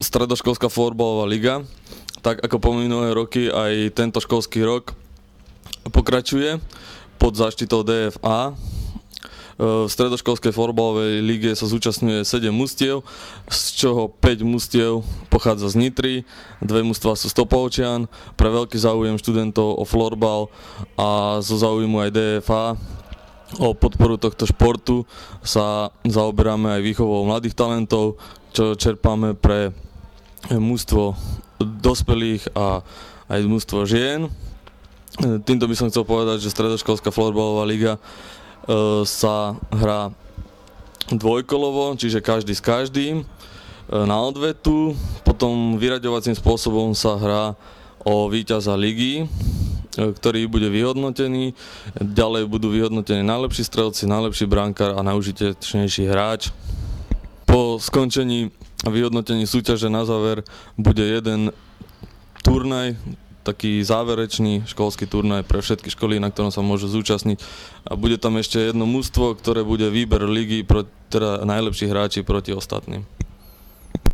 stredoškolská florbalová liga. Tak ako po minulé roky, aj tento školský rok pokračuje pod záštitou DFA. V stredoškolskej florbalovej lige sa zúčastňuje 7 mužstiev, z čoho 5 mužstiev pochádza z Nitry, 2 mužstvá sú z Topolčian. Pre veľký záujem študentov o florbal a zo záujmu aj DFA o podporu tohto športu sa zaoberáme aj výchovou mladých talentov, čo čerpáme pre mužstvo dospelých a aj mužstvo žien. Týmto by som chcel povedať, že stredoškolská florbalová liga sa hrá dvojkolovo, čiže každý s každým na odvetu. Potom vyraďovacím spôsobom sa hrá o víťaza ligy, ktorý bude vyhodnotený. Ďalej budú vyhodnotení najlepší strelci, najlepší brankár a najužitočnejší hráč. Po skončení vyhodnotení súťaže na záver bude jeden turnaj, taký záverečný školský turnaj pre všetky školy, na ktorom sa môžu zúčastniť. A bude tam ešte jedno mužstvo, ktoré bude výber ligy, teda najlepší hráči proti ostatným.